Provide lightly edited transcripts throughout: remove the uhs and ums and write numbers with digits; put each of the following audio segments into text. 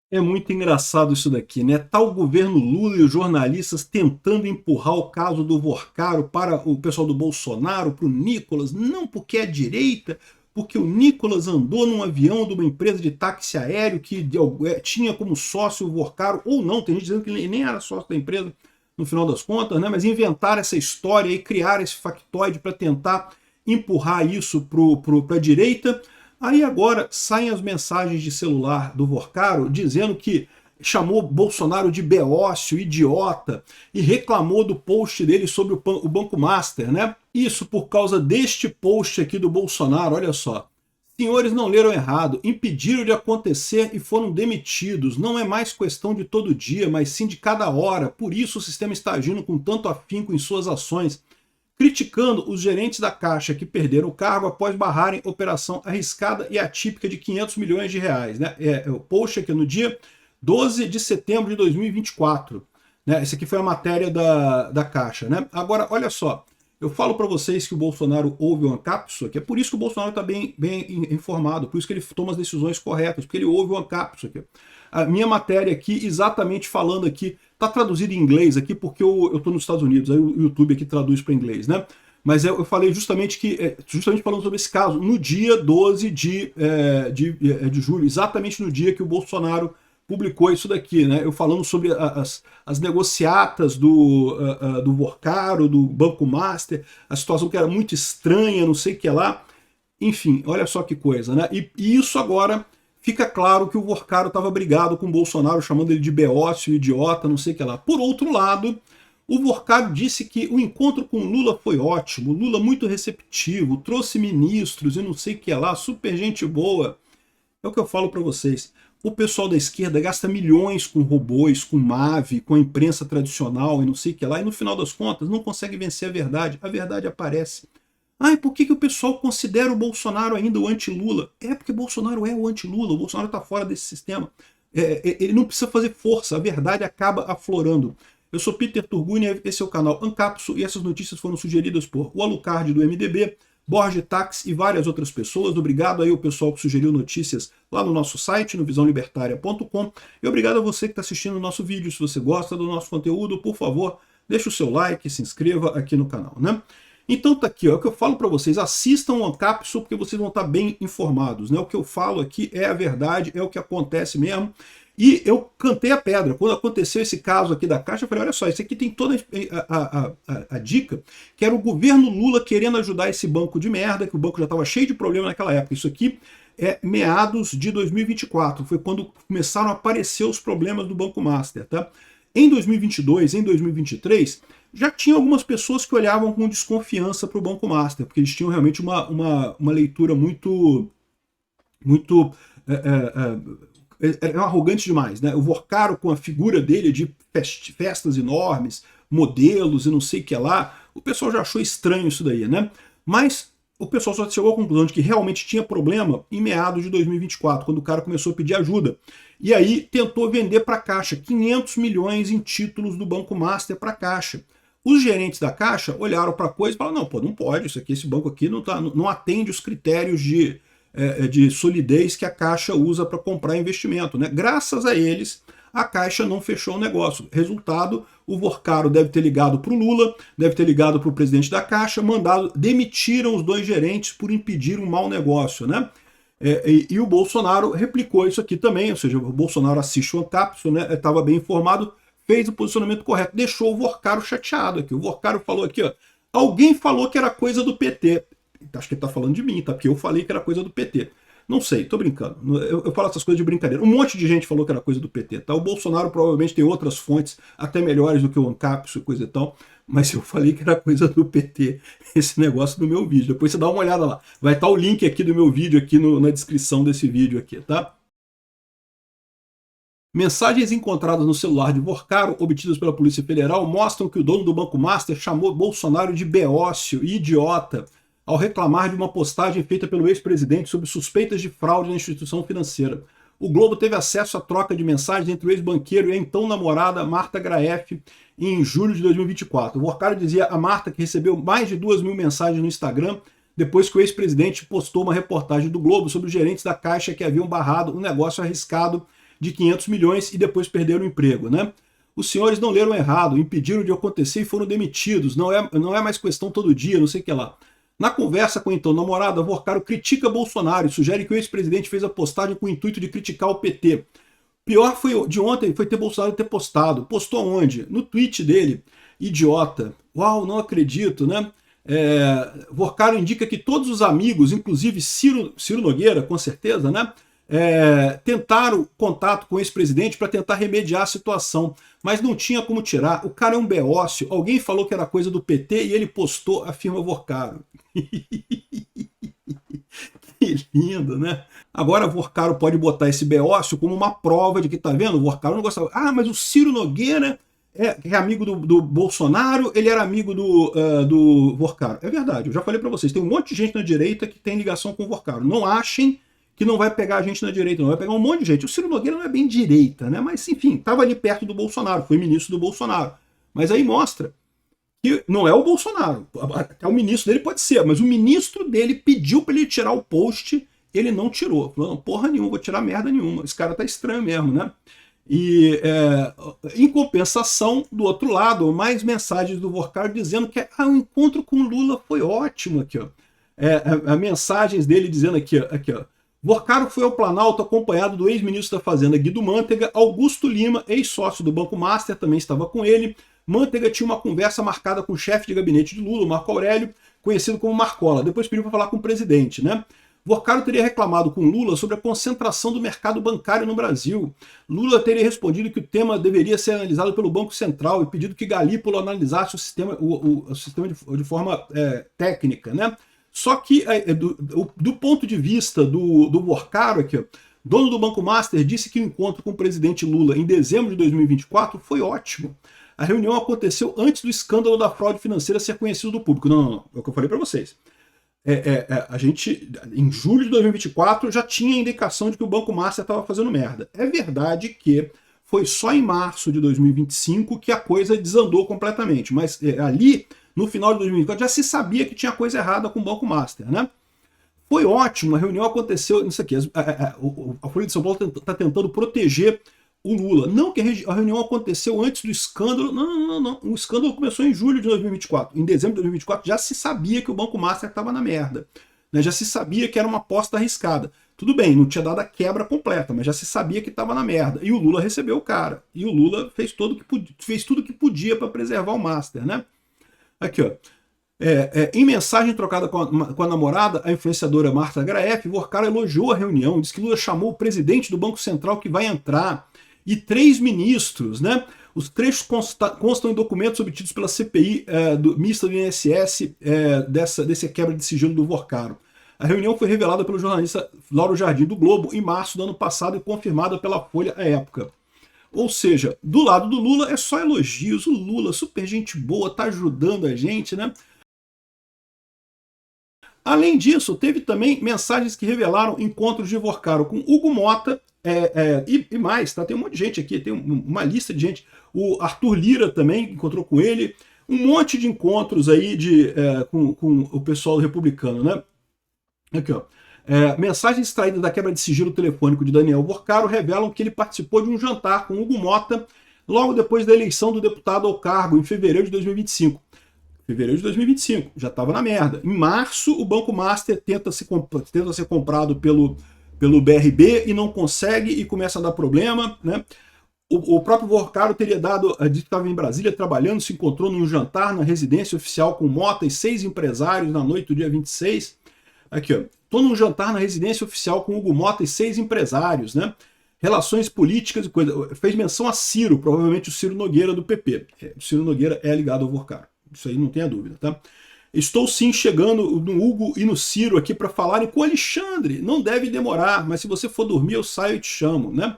É muito engraçado isso daqui, né? Tá o governo Lula e os jornalistas tentando empurrar o caso do Vorcaro para o pessoal do Bolsonaro, para o Nicolas, não porque é direita, porque o Nicolas andou num avião de uma empresa de táxi aéreo que tinha como sócio o Vorcaro, ou não, tem gente dizendo que ele nem era sócio da empresa no final das contas, né? Mas inventaram essa história e criaram esse factoide para tentar empurrar isso para a direita. Aí agora saem as mensagens de celular do Vorcaro dizendo que chamou Bolsonaro de beócio, idiota, e reclamou do post dele sobre o Banco Master, né? Isso por causa deste post aqui do Bolsonaro, olha só. Senhores não leram errado, impediram de acontecer e foram demitidos. Não é mais questão de todo dia, mas sim de cada hora. Por isso o sistema está agindo com tanto afinco em suas ações, criticando os gerentes da Caixa que perderam o cargo após barrarem operação arriscada e atípica de 500 milhões de reais. Né? O post aqui no dia 12 de setembro de 2024. Né? Essa aqui foi a matéria da Caixa. Né? Agora, olha só, eu falo para vocês que o Bolsonaro ouve o Ancapso, que é por isso que o Bolsonaro está bem informado, por isso que ele toma as decisões corretas, porque ele ouve o Ancapso aqui. A minha matéria aqui, exatamente falando aqui, tá traduzido em inglês aqui porque eu estou nos Estados Unidos, aí o YouTube aqui traduz para inglês, né? Mas eu falei justamente justamente falando sobre esse caso, no dia 12 de julho, exatamente no dia que o Bolsonaro publicou isso daqui, né? Eu falando sobre as negociatas do Vorcaro, do Banco Master, a situação que era muito estranha, não sei o que lá. Enfim, olha só que coisa, né? E isso agora fica claro que o Vorcaro estava brigado com o Bolsonaro, chamando ele de beócio, idiota, não sei o que lá. Por outro lado, o Vorcaro disse que o encontro com Lula foi ótimo, Lula muito receptivo, trouxe ministros e não sei o que lá, super gente boa. É o que eu falo para vocês. O pessoal da esquerda gasta milhões com robôs, com MAVE, com a imprensa tradicional e não sei o que lá, e no final das contas não consegue vencer a verdade aparece. Ah, e por que o pessoal considera o Bolsonaro ainda o anti-Lula? É porque Bolsonaro é o anti-Lula, o Bolsonaro está fora desse sistema. Ele não precisa fazer força, a verdade acaba aflorando. Eu sou Peter Turguni, esse é o canal Ancapso, e essas notícias foram sugeridas por o Alucard do MDB, Borges Tax e várias outras pessoas. Obrigado aí ao pessoal que sugeriu notícias lá no nosso site, no visãolibertaria.com. E obrigado a você que está assistindo o nosso vídeo. Se você gosta do nosso conteúdo, por favor, deixe o seu like, se inscreva aqui no canal, né? Então tá aqui, ó, o que eu falo para vocês, assistam o Ancapso porque vocês vão estar bem informados, né? O que eu falo aqui é a verdade, é o que acontece mesmo. E eu cantei a pedra. Quando aconteceu esse caso aqui da Caixa, eu falei, olha só, isso aqui tem toda a dica, que era o governo Lula querendo ajudar esse banco de merda, que o banco já estava cheio de problema naquela época. Isso aqui é meados de 2024, foi quando começaram a aparecer os problemas do Banco Master, tá? Em 2022, em 2023, já tinha algumas pessoas que olhavam com desconfiança para o Banco Master, porque eles tinham realmente uma leitura muito eram arrogantes demais, né? O Vorcaro com a figura dele de festas enormes, modelos e não sei o que lá, o pessoal já achou estranho isso daí, né? Mas o pessoal só chegou à conclusão de que realmente tinha problema em meados de 2024, quando o cara começou a pedir ajuda. E aí tentou vender para a Caixa 500 milhões em títulos do Banco Master para a Caixa. Os gerentes da Caixa olharam para a coisa e falaram, não, pô, não pode, isso aqui, esse banco aqui não atende os critérios de solidez que a Caixa usa para comprar investimento, né? Graças a eles, a Caixa não fechou o negócio. Resultado, o Vorcaro deve ter ligado para o Lula, deve ter ligado para o presidente da Caixa, demitiram os dois gerentes por impedir um mau negócio, né? E o Bolsonaro replicou isso aqui também, ou seja, o Bolsonaro assiste o Ancapso, né? Estava bem informado, fez o posicionamento correto, deixou o Vorcaro chateado aqui. O Vorcaro falou aqui, ó, alguém falou que era coisa do PT. Acho que ele tá falando de mim, tá? Porque eu falei que era coisa do PT. Não sei, tô brincando. Eu falo essas coisas de brincadeira. Um monte de gente falou que era coisa do PT, tá? O Bolsonaro provavelmente tem outras fontes, até melhores do que o Ancapso e coisa e tal, mas eu falei que era coisa do PT, esse negócio do meu vídeo. Depois você dá uma olhada lá. Vai estar o link aqui do meu vídeo aqui na descrição desse vídeo aqui, tá? Mensagens encontradas no celular de Vorcaro, obtidas pela Polícia Federal, mostram que o dono do Banco Master chamou Bolsonaro de beócio e idiota ao reclamar de uma postagem feita pelo ex-presidente sobre suspeitas de fraude na instituição financeira. O Globo teve acesso à troca de mensagens entre o ex-banqueiro e a então namorada Marta Graeff em julho de 2024. O Vorcaro dizia a Marta que recebeu mais de 2.000 mensagens no Instagram depois que o ex-presidente postou uma reportagem do Globo sobre os gerentes da Caixa que haviam barrado um negócio arriscado de 500 milhões e depois perderam o emprego, né? Os senhores não leram errado, impediram de acontecer e foram demitidos. Não é mais questão todo dia, não sei o que lá. Na conversa com então namorada, Vorcaro critica Bolsonaro e sugere que o ex-presidente fez a postagem com o intuito de criticar o PT. Pior de ontem foi ter Bolsonaro ter postado. Postou onde? No tweet dele. Idiota. Uau, não acredito, né? Vorcaro indica que todos os amigos, inclusive Ciro Nogueira, com certeza, né? Tentaram contato com o ex-presidente para tentar remediar a situação, mas não tinha como tirar. O cara é um beócio, alguém falou que era coisa do PT e ele postou, afirma Vorcaro. Que lindo, né? Agora Vorcaro pode botar esse beócio como uma prova de que, tá vendo, o Vorcaro não gostava. Ah, mas o Ciro Nogueira é amigo do Bolsonaro, ele era amigo do Vorcaro. É verdade, eu já falei para vocês, tem um monte de gente na direita que tem ligação com o Vorcaro. Não achem que não vai pegar a gente na direita, não vai pegar um monte de gente. O Ciro Nogueira não é bem direita, né? Mas, enfim, estava ali perto do Bolsonaro, foi ministro do Bolsonaro. Mas aí mostra que não é o Bolsonaro. Até o ministro dele pode ser, mas o ministro dele pediu para ele tirar o post, ele não tirou. Falou, não, porra nenhuma, vou tirar merda nenhuma. Esse cara tá estranho mesmo, né? E, em compensação, do outro lado, mais mensagens do Vorcaro dizendo que o encontro com o Lula foi ótimo aqui, ó. Mensagens dele dizendo aqui, ó. Vorcaro foi ao Planalto acompanhado do ex-ministro da Fazenda Guido Mantega, Augusto Lima, ex-sócio do Banco Master, também estava com ele. Mantega tinha uma conversa marcada com o chefe de gabinete de Lula, Marco Aurélio, conhecido como Marcola. Depois pediu para falar com o presidente, né? Vorcaro teria reclamado com Lula sobre a concentração do mercado bancário no Brasil. Lula teria respondido que o tema deveria ser analisado pelo Banco Central e pedido que Galípolo analisasse o sistema de forma técnica, né? Só que, do ponto de vista do Vorcaro aqui, dono do Banco Master, disse que o encontro com o presidente Lula em dezembro de 2024 foi ótimo. A reunião aconteceu antes do escândalo da fraude financeira ser conhecido do público. Não, é o que eu falei para vocês. A gente, em julho de 2024, já tinha indicação de que o Banco Master estava fazendo merda. É verdade que foi só em março de 2025 que a coisa desandou completamente, mas ali, no final de 2024, já se sabia que tinha coisa errada com o Banco Master, né? Foi ótimo, a reunião aconteceu, isso aqui, a Folha de São Paulo está tentando proteger o Lula. Não que a reunião aconteceu antes do escândalo, não. O escândalo começou em julho de 2024. Em dezembro de 2024 já se sabia que o Banco Master estava na merda. Né? Já se sabia que era uma aposta arriscada. Tudo bem, não tinha dado a quebra completa, mas já se sabia que estava na merda. E o Lula recebeu o cara. E o Lula fez tudo que podia para preservar o Master, né? Aqui, ó. Em mensagem trocada com a namorada, a influenciadora Marta Graef, Vorcaro elogiou a reunião, disse que Lula chamou o presidente do Banco Central que vai entrar e 3 ministros, né? Os trechos constam em documentos obtidos pela CPI mista do INSS dessa quebra de sigilo do Vorcaro. A reunião foi revelada pelo jornalista Lauro Jardim do Globo em março do ano passado e confirmada pela Folha à época. Ou seja, do lado do Lula é só elogios, o Lula, super gente boa, tá ajudando a gente, né? Além disso, teve também mensagens que revelaram encontros de Vorcaro com Hugo Mota e mais, tá? Tem um monte de gente aqui, tem uma lista de gente. O Arthur Lira também encontrou com ele, um monte de encontros aí com o pessoal republicano, né? Aqui, ó. Mensagens extraídas da quebra de sigilo telefônico de Daniel Vorcaro revelam que ele participou de um jantar com Hugo Mota logo depois da eleição do deputado ao cargo, em fevereiro de 2025. Fevereiro de 2025, já estava na merda. Em março, o Banco Master tenta ser comprado pelo BRB e não consegue e começa a dar problema, né? O próprio Vorcaro teria dito que estava em Brasília trabalhando, se encontrou num jantar na residência oficial com Mota e 6 empresários na noite do dia 26. Aqui, ó. Estou num jantar na residência oficial com Hugo Mota e 6 empresários, né? Relações políticas e coisa. Fez menção a Ciro, provavelmente o Ciro Nogueira do PP. O Ciro Nogueira é ligado ao Vorcaro. Isso aí não tenha dúvida, tá? Estou sim chegando no Hugo e no Ciro aqui para falarem com o Alexandre. Não deve demorar, mas se você for dormir eu saio e te chamo, né?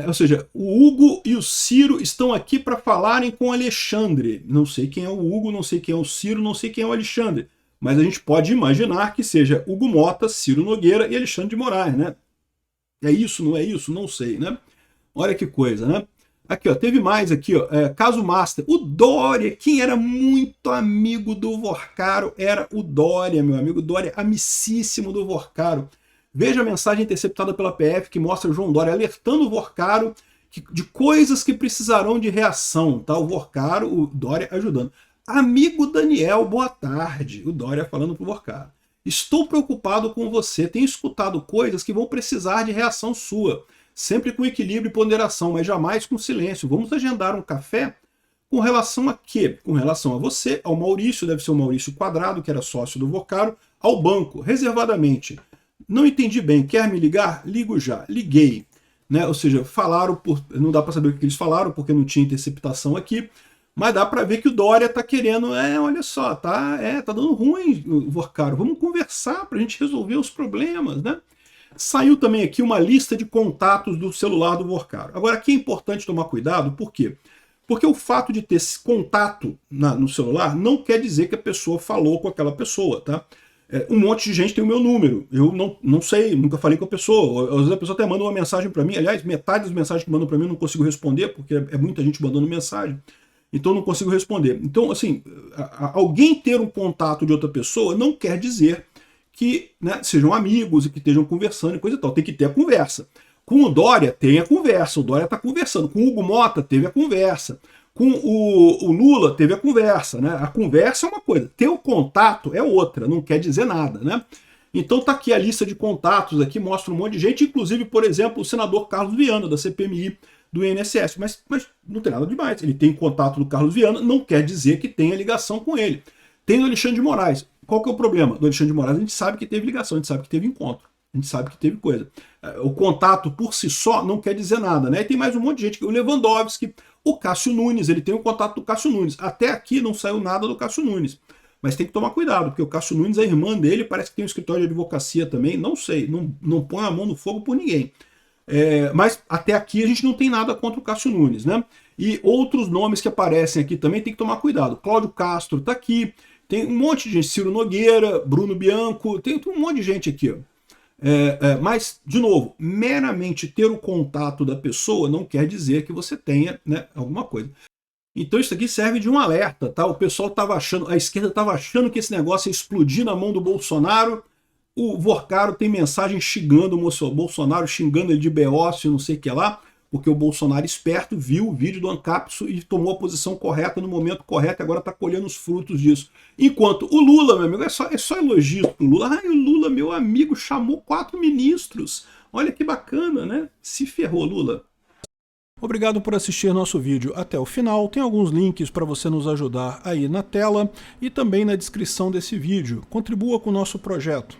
Ou seja, o Hugo e o Ciro estão aqui para falarem com o Alexandre. Não sei quem é o Hugo, não sei quem é o Ciro, não sei quem é o Alexandre. Mas a gente pode imaginar que seja Hugo Mota, Ciro Nogueira e Alexandre de Moraes, né? É isso, não é isso? Não sei, né? Olha que coisa, né? Aqui, ó, teve mais aqui, ó, caso Master. O Dória, quem era muito amigo do Vorcaro, era o Dória, meu amigo. Dória, amicíssimo do Vorcaro. Veja a mensagem interceptada pela PF que mostra João Dória alertando o Vorcaro de coisas que precisarão de reação, tá? O Vorcaro, o Dória ajudando. Amigo Daniel, boa tarde. O Dória falando pro Vorcaro. Estou preocupado com você, tenho escutado coisas que vão precisar de reação sua. Sempre com equilíbrio e ponderação, mas jamais com silêncio. Vamos agendar um café? Com relação a quê? Com relação a você, ao Maurício, deve ser o Maurício Quadrado, que era sócio do Vorcaro, ao banco, reservadamente. Não entendi bem, quer me ligar? Ligo já. Liguei. Né? Ou seja, falaram, não dá para saber o que eles falaram, porque não tinha interceptação aqui, mas dá para ver que o Dória está querendo, olha só, tá dando ruim o Vorcaro, vamos conversar para a gente resolver os problemas, né? Saiu também aqui uma lista de contatos do celular do Vorcaro. Agora, aqui é importante tomar cuidado, por quê? Porque o fato de ter esse contato no celular não quer dizer que a pessoa falou com aquela pessoa, tá? Um monte de gente tem o meu número, eu não sei, nunca falei com a pessoa, às vezes a pessoa até manda uma mensagem para mim, aliás, metade das mensagens que mandam para mim eu não consigo responder, porque é muita gente mandando mensagem, então eu não consigo responder. Então, assim, alguém ter um contato de outra pessoa não quer dizer que, né, sejam amigos e que estejam conversando e coisa e tal, tem que ter a conversa. Com o Dória tem a conversa, o Dória está conversando, com o Hugo Mota teve a conversa, com o Lula teve a conversa, né? A conversa é uma coisa, ter o contato é outra, não quer dizer nada, né? Então tá aqui a lista de contatos, aqui mostra um monte de gente, inclusive, por exemplo, o senador Carlos Viana, da CPMI do INSS, mas não tem nada demais, ele tem contato do Carlos Viana, não quer dizer que tenha ligação com ele. Tem o Alexandre de Moraes, qual que é o problema? Do Alexandre de Moraes a gente sabe que teve ligação, a gente sabe que teve encontro, a gente sabe que teve coisa. O contato por si só não quer dizer nada, né? E tem mais um monte de gente, o Lewandowski, o Cássio Nunes, ele tem o contato do Cássio Nunes. Até aqui não saiu nada do Cássio Nunes. Mas tem que tomar cuidado, porque o Cássio Nunes, a irmã dele, parece que tem um escritório de advocacia também, não sei, não põe a mão no fogo por ninguém. Mas até aqui a gente não tem nada contra o Cássio Nunes, né? E outros nomes que aparecem aqui também tem que tomar cuidado. Cláudio Castro está aqui, tem um monte de gente, Ciro Nogueira, Bruno Bianco, tem um monte de gente aqui, ó. Mas, de novo, meramente ter o contato da pessoa não quer dizer que você tenha, né, alguma coisa. Então isso aqui serve de um alerta, tá? O pessoal estava achando, a esquerda estava achando que esse negócio ia explodir na mão do Bolsonaro. O Vorcaro tem mensagem xingando o Bolsonaro, xingando ele de beócio, não sei o que lá, porque o Bolsonaro esperto viu o vídeo do Ancapso e tomou a posição correta no momento correto e agora está colhendo os frutos disso. Enquanto o Lula, meu amigo, é só elogio pro Lula. O Lula, meu amigo, chamou 4 ministros. Olha que bacana, né? Se ferrou, Lula. Obrigado por assistir nosso vídeo até o final. Tem alguns links para você nos ajudar aí na tela e também na descrição desse vídeo. Contribua com o nosso projeto.